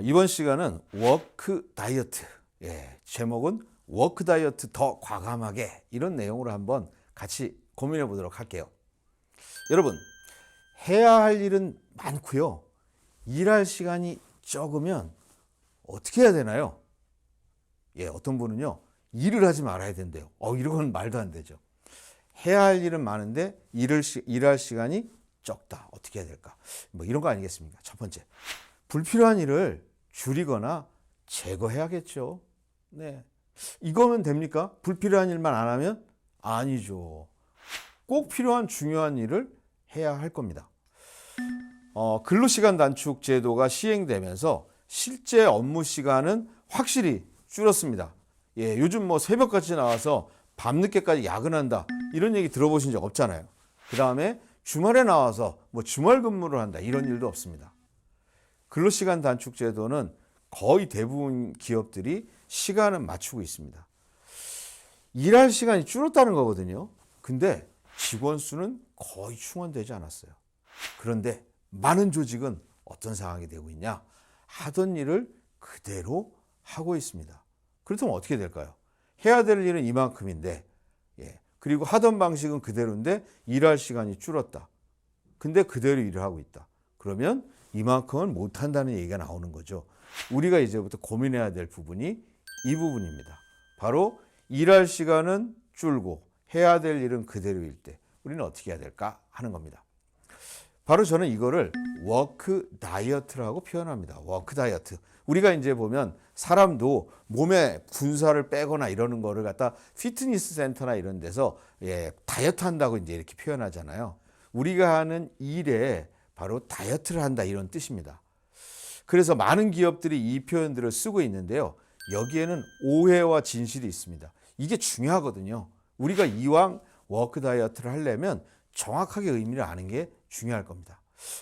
이번 시간은 워크 다이어트. 제목은 워크 다이어트 더 과감하게, 이런 내용으로 한번 같이 고민해 보도록 할게요. 여러분, 해야 할 일은 많고요. 일할 시간이 적으면 어떻게 해야 되나요? 어떤 분은요, 일을 하지 말아야 된대요. 이건 말도 안 되죠. 해야 할 일은 많은데 일할 시간이 적다. 어떻게 해야 될까? 이런 거 아니겠습니까? 첫 번째, 불필요한 일을 줄이거나 제거해야겠죠. 네. 이거면 됩니까? 불필요한 일만 안 하면? 아니죠. 꼭 필요한 중요한 일을 해야 할 겁니다. 근로시간 단축 제도가 시행되면서 실제 업무 시간은 확실히 줄었습니다. 요즘 새벽같이 나와서 밤늦게까지 야근한다, 이런 얘기 들어보신 적 없잖아요. 그 다음에 주말에 나와서 주말 근무를 한다, 이런 일도 없습니다. 근로시간 단축 제도는 거의 대부분 기업들이 시간을 맞추고 있습니다. 일할 시간이 줄었다는 거거든요. 근데 직원 수는 거의 충원되지 않았어요. 그런데 많은 조직은 어떤 상황이 되고 있냐? 하던 일을 그대로 하고 있습니다. 그렇다면 어떻게 될까요? 해야 될 일은 이만큼인데, 그리고 하던 방식은 그대로인데 일할 시간이 줄었다. 근데 그대로 일을 하고 있다. 그러면 이만큼은 못한다는 얘기가 나오는 거죠. 우리가 이제부터 고민해야 될 부분이 이 부분입니다. 바로 일할 시간은 줄고 해야 될 일은 그대로일 때 우리는 어떻게 해야 될까 하는 겁니다. 바로 저는 이거를 워크 다이어트라고 표현합니다. 워크 다이어트. 우리가 이제 보면 사람도 몸에 군살을 빼거나 이러는 거를 갖다 피트니스 센터나 이런 데서 다이어트 한다고 이제 이렇게 표현하잖아요. 우리가 하는 일에 바로 다이어트를 한다, 이런 뜻입니다. 그래서 많은 기업들이 이 표현들을 쓰고 있는데요. 여기에는 오해와 진실이 있습니다. 이게 중요하거든요. 우리가 이왕 워크 다이어트를 하려면 정확하게 의미를 아는 게 중요할 겁니다.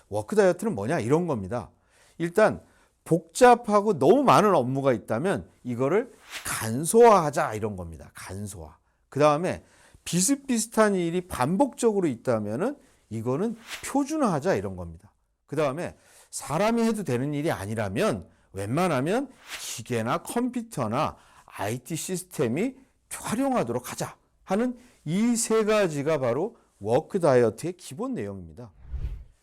워크 다이어트는 뭐냐? 이런 겁니다. 일단 복잡하고 너무 많은 업무가 있다면 이거를 간소화하자, 이런 겁니다. 간소화. 그 다음에 비슷비슷한 일이 반복적으로 있다면은 이거는 표준화하자, 이런 겁니다. 그 다음에 사람이 해도 되는 일이 아니라면 웬만하면 기계나 컴퓨터나 IT 시스템이 활용하도록 하자 하는 이 세 가지가 바로 워크 다이어트의 기본 내용입니다.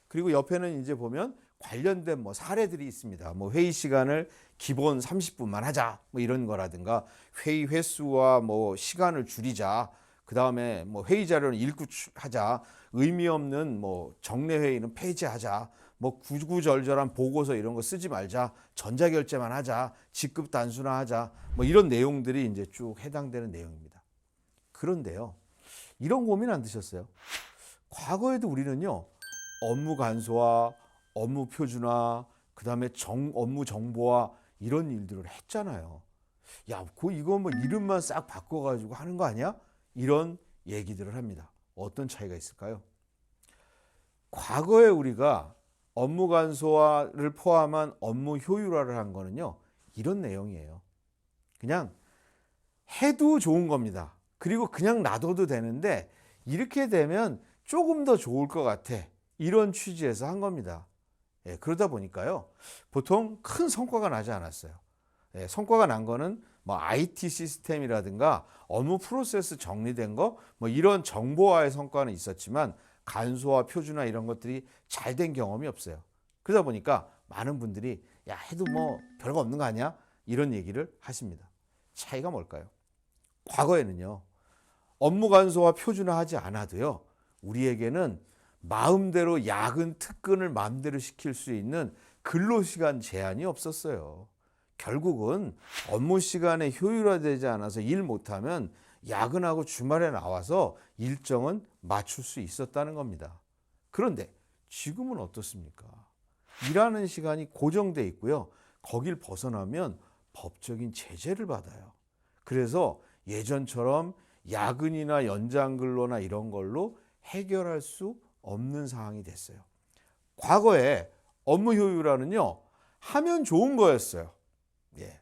그리고 옆에는 이제 보면 관련된 사례들이 있습니다. 회의 시간을 기본 30분만 하자, 이런 거라든가, 회의 횟수와 시간을 줄이자, 그 다음에 회의 자료는 읽고 하자, 의미 없는 정례 회의는 폐지하자, 구구절절한 보고서 이런 거 쓰지 말자, 전자결제만 하자, 직급 단순화하자, 이런 내용들이 이제 쭉 해당되는 내용입니다. 그런데요, 이런 고민 안 드셨어요? 과거에도 우리는요, 업무 간소화, 업무 표준화, 그 다음에 업무 정보화, 이런 일들을 했잖아요. 이거 이름만 싹 바꿔가지고 하는 거 아니야? 이런 얘기들을 합니다. 어떤 차이가 있을까요? 과거에 우리가 업무 간소화를 포함한 업무 효율화를 한 거는요, 이런 내용이에요. 그냥 해도 좋은 겁니다. 그리고 그냥 놔둬도 되는데 이렇게 되면 조금 더 좋을 것 같아, 이런 취지에서 한 겁니다. 그러다 보니까요, 보통 큰 성과가 나지 않았어요. 성과가 난 거는 IT 시스템이라든가 업무 프로세스 정리된 거, 이런 정보화의 성과는 있었지만 간소화, 표준화 이런 것들이 잘 된 경험이 없어요. 그러다 보니까 많은 분들이 해도 별거 없는 거 아니야? 이런 얘기를 하십니다. 차이가 뭘까요? 과거에는요, 업무 간소화, 표준화 하지 않아도요, 우리에게는 마음대로 야근, 특근을 마음대로 시킬 수 있는 근로시간 제한이 없었어요. 결국은 업무 시간에 효율화되지 않아서 일 못하면 야근하고 주말에 나와서 일정은 맞출 수 있었다는 겁니다. 그런데 지금은 어떻습니까? 일하는 시간이 고정돼 있고요. 거길 벗어나면 법적인 제재를 받아요. 그래서 예전처럼 야근이나 연장 근로나 이런 걸로 해결할 수 없는 상황이 됐어요. 과거에 업무 효율화는요, 하면 좋은 거였어요.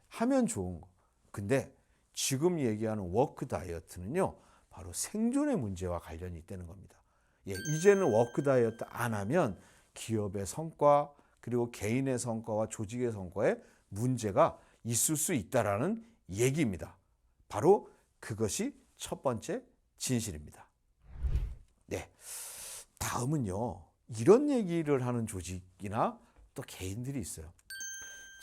하면 좋은 거. 근데 지금 얘기하는 워크 다이어트는요, 바로 생존의 문제와 관련이 있다는 겁니다. 이제는 워크 다이어트 안 하면 기업의 성과, 그리고 개인의 성과와 조직의 성과에 문제가 있을 수 있다라는 얘기입니다. 바로 그것이 첫 번째 진실입니다. 네. 다음은요. 이런 얘기를 하는 조직이나 또 개인들이 있어요.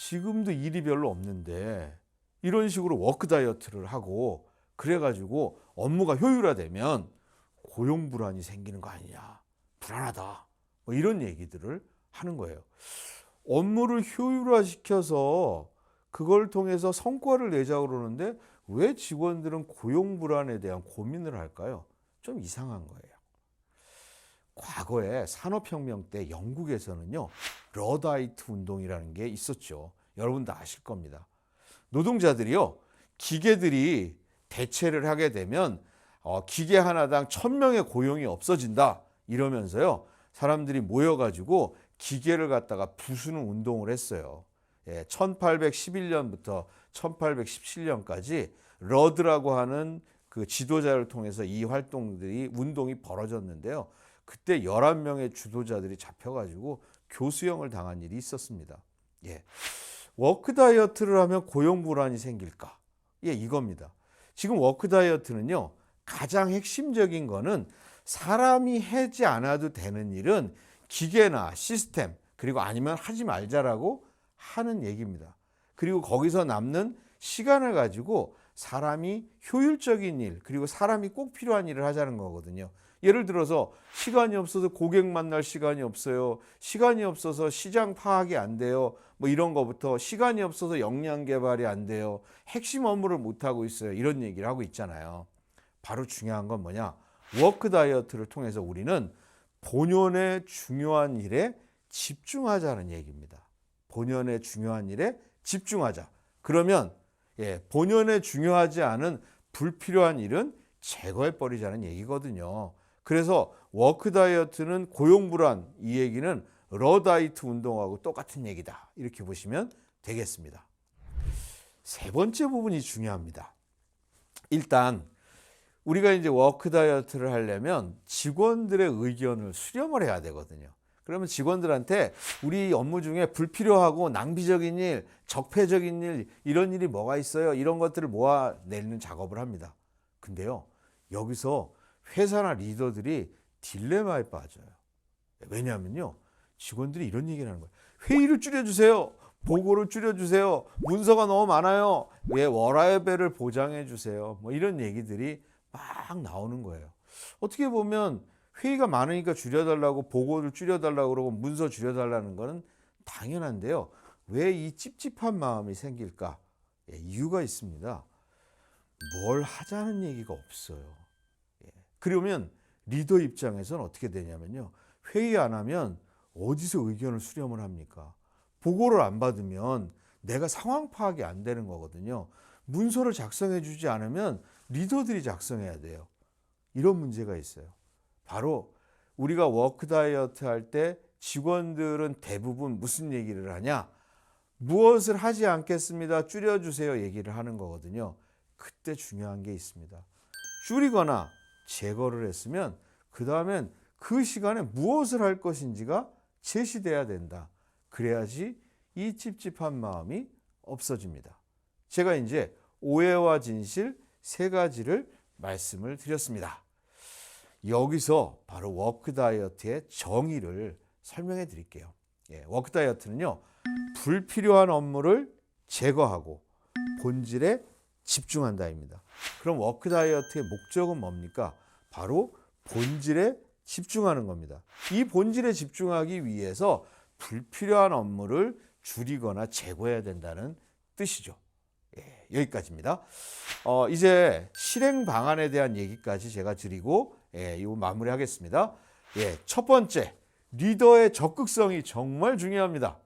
지금도 일이 별로 없는데 이런 식으로 워크 다이어트를 하고 그래가지고 업무가 효율화되면 고용 불안이 생기는 거 아니냐. 불안하다. 뭐 이런 얘기들을 하는 거예요. 업무를 효율화시켜서 그걸 통해서 성과를 내자고 그러는데 왜 직원들은 고용 불안에 대한 고민을 할까요? 좀 이상한 거예요. 과거에 산업혁명 때 영국에서는요, 러다이트 운동이라는 게 있었죠. 여러분 다 아실 겁니다. 노동자들이요, 기계들이 대체를 하게 되면 기계 하나당 1000명의 고용이 없어진다 이러면서요, 사람들이 모여가지고 기계를 갖다가 부수는 운동을 했어요. 1811년부터 1817년까지 러드라고 하는 그 지도자를 통해서 이 운동이 벌어졌는데요. 그때 11명의 주도자들이 잡혀가지고 교수형을 당한 일이 있었습니다. 워크 다이어트를 하면 고용 불안이 생길까? 이겁니다. 지금 워크 다이어트는요, 가장 핵심적인 거는 사람이 하지 않아도 되는 일은 기계나 시스템, 그리고 아니면 하지 말자라고 하는 얘기입니다. 그리고 거기서 남는 시간을 가지고 사람이 효율적인 일, 그리고 사람이 꼭 필요한 일을 하자는 거거든요. 예를 들어서 시간이 없어서 고객 만날 시간이 없어요. 시간이 없어서 시장 파악이 안 돼요. 뭐 이런 거부터 시간이 없어서 역량 개발이 안 돼요. 핵심 업무를 못하고 있어요. 이런 얘기를 하고 있잖아요. 바로 중요한 건 뭐냐? 워크 다이어트를 통해서 우리는 본연의 중요한 일에 집중하자는 얘기입니다. 본연의 중요한 일에 집중하자. 그러면 본연에 중요하지 않은 불필요한 일은 제거해버리자는 얘기거든요. 그래서 워크 다이어트는 고용 불안, 이 얘기는 러다이트 운동하고 똑같은 얘기다. 이렇게 보시면 되겠습니다. 세 번째 부분이 중요합니다. 일단 우리가 이제 워크 다이어트를 하려면 직원들의 의견을 수렴을 해야 되거든요. 그러면 직원들한테 우리 업무 중에 불필요하고 낭비적인 일, 적폐적인 일, 이런 일이 뭐가 있어요? 이런 것들을 모아내는 작업을 합니다. 근데요, 여기서 회사나 리더들이 딜레마에 빠져요. 왜냐하면요, 직원들이 이런 얘기를 하는 거예요. 회의를 줄여주세요. 보고를 줄여주세요. 문서가 너무 많아요. 왜 워라밸을 보장해 주세요. 뭐 이런 얘기들이 막 나오는 거예요. 어떻게 보면 회의가 많으니까 줄여달라고, 보고를 줄여달라고 그러고 문서 줄여달라는 거는 당연한데요. 왜 이 찝찝한 마음이 생길까? 이유가 있습니다. 뭘 하자는 얘기가 없어요. 그러면 리더 입장에서는 어떻게 되냐면요, 회의 안 하면 어디서 의견을 수렴을 합니까? 보고를 안 받으면 내가 상황 파악이 안 되는 거거든요. 문서를 작성해 주지 않으면 리더들이 작성해야 돼요. 이런 문제가 있어요. 바로 우리가 워크 다이어트 할 때 직원들은 대부분 무슨 얘기를 하냐? 무엇을 하지 않겠습니다. 줄여주세요. 얘기를 하는 거거든요. 그때 중요한 게 있습니다. 줄이거나 제거를 했으면 그 다음엔 그 시간에 무엇을 할 것인지가 제시돼야 된다. 그래야지 이 찝찝한 마음이 없어집니다. 제가 이제 오해와 진실 세 가지를 말씀을 드렸습니다. 여기서 바로 워크 다이어트의 정의를 설명해 드릴게요. 워크 다이어트는요, 불필요한 업무를 제거하고 본질에 집중한다입니다. 그럼 워크 다이어트의 목적은 뭡니까? 바로 본질에 집중하는 겁니다. 이 본질에 집중하기 위해서 불필요한 업무를 줄이거나 제거해야 된다는 뜻이죠. 여기까지입니다. 이제 실행 방안에 대한 얘기까지 제가 드리고 이거 마무리하겠습니다. 첫 번째, 리더의 적극성이 정말 중요합니다.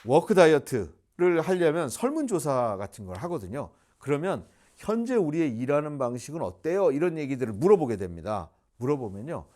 워크 다이어트를 하려면 설문조사 같은 걸 하거든요. 그러면 현재 우리의 일하는 방식은 어때요? 이런 얘기들을 물어보게 됩니다. 물어보면요,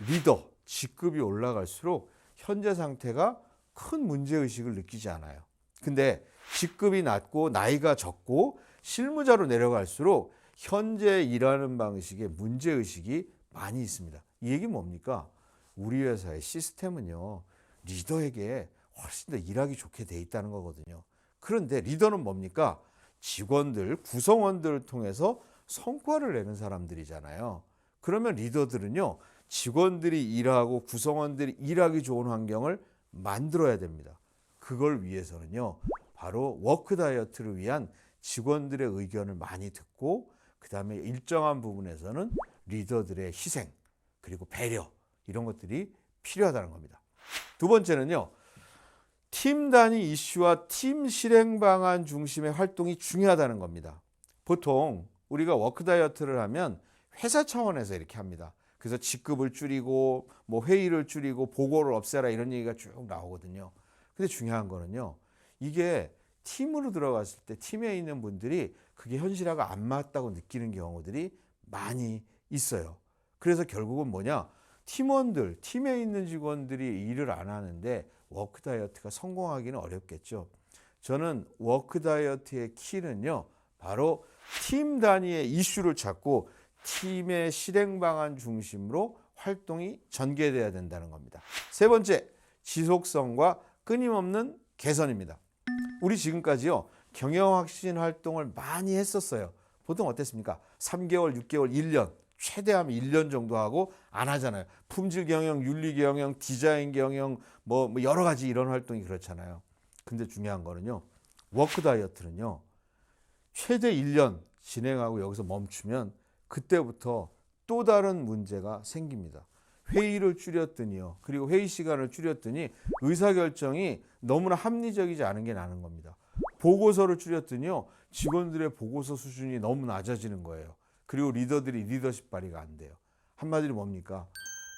리더, 직급이 올라갈수록 현재 상태가 큰 문제의식을 느끼지 않아요. 근데 직급이 낮고 나이가 적고 실무자로 내려갈수록 현재 일하는 방식에 문제의식이 많이 있습니다. 이 얘기 뭡니까? 우리 회사의 시스템은요, 리더에게 훨씬 더 일하기 좋게 돼 있다는 거거든요. 그런데 리더는 뭡니까? 직원들, 구성원들을 통해서 성과를 내는 사람들이잖아요. 그러면 리더들은요, 직원들이 일하고 구성원들이 일하기 좋은 환경을 만들어야 됩니다. 그걸 위해서는요, 바로 워크 다이어트를 위한 직원들의 의견을 많이 듣고, 그 다음에 일정한 부분에서는 리더들의 희생, 그리고 배려, 이런 것들이 필요하다는 겁니다. 두 번째는요, 팀 단위 이슈와 팀 실행 방안 중심의 활동이 중요하다는 겁니다. 보통 우리가 워크 다이어트를 하면 회사 차원에서 이렇게 합니다. 그래서 직급을 줄이고 뭐 회의를 줄이고 보고를 없애라 이런 얘기가 쭉 나오거든요. 근데 중요한 거는요, 이게 팀으로 들어갔을 때 팀에 있는 분들이 그게 현실화가 안 맞다고 느끼는 경우들이 많이 있어요. 그래서 결국은 뭐냐, 팀원들, 팀에 있는 직원들이 일을 안 하는데 워크 다이어트가 성공하기는 어렵겠죠. 저는 워크 다이어트의 키는요, 바로 팀 단위의 이슈를 찾고 팀의 실행 방안 중심으로 활동이 전개돼야 된다는 겁니다. 세 번째, 지속성과 끊임없는 개선입니다. 우리 지금까지요, 경영 혁신 활동을 많이 했었어요. 보통 어땠습니까? 3개월, 6개월, 1년, 최대하면 1년 정도 하고 안 하잖아요. 품질 경영, 윤리 경영, 디자인 경영, 뭐 여러 가지 이런 활동이 그렇잖아요. 근데 중요한 거는요, 워크 다이어트는요, 최대 1년 진행하고 여기서 멈추면 그때부터 또 다른 문제가 생깁니다. 회의를 줄였더니요, 그리고 회의 시간을 줄였더니 의사결정이 너무나 합리적이지 않은 게 나는 겁니다. 보고서를 줄였더니요, 직원들의 보고서 수준이 너무 낮아지는 거예요. 그리고 리더들이 리더십 발휘가 안 돼요. 한마디로 뭡니까?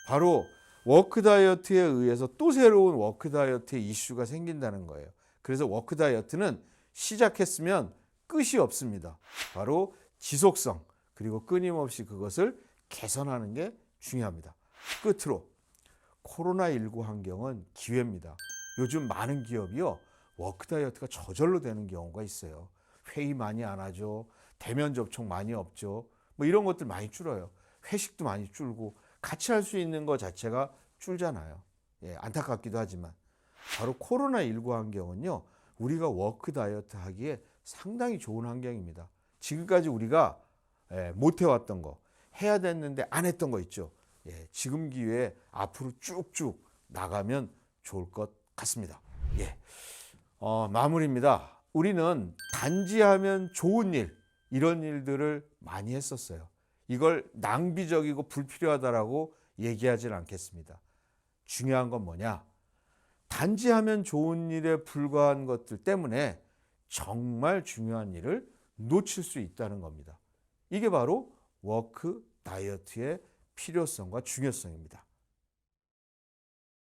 바로 워크 다이어트에 의해서 또 새로운 워크 다이어트의 이슈가 생긴다는 거예요. 그래서 워크 다이어트는 시작했으면 끝이 없습니다. 바로 지속성, 그리고 끊임없이 그것을 개선하는 게 중요합니다. 끝으로 코로나19 환경은 기회입니다. 요즘 많은 기업이요, 워크 다이어트가 저절로 되는 경우가 있어요. 회의 많이 안 하죠. 대면 접촉 많이 없죠. 뭐 이런 것들 많이 줄어요. 회식도 많이 줄고 같이 할 수 있는 것 자체가 줄잖아요. 예, 안타깝기도 하지만 바로 코로나19 환경은요, 우리가 워크 다이어트 하기에 상당히 좋은 환경입니다. 지금까지 우리가 못 해왔던 거, 해야 됐는데 안 했던 거 있죠. 예, 지금 기회에 앞으로 쭉쭉 나가면 좋을 것 같습니다. 예, 마무리입니다. 우리는 단지 하면 좋은 일, 이런 일들을 많이 했었어요. 이걸 낭비적이고 불필요하다라고 얘기하지는 않겠습니다. 중요한 건 뭐냐? 단지 하면 좋은 일에 불과한 것들 때문에 정말 중요한 일을 놓칠 수 있다는 겁니다. 이게 바로 워크 다이어트의 필요성과 중요성입니다.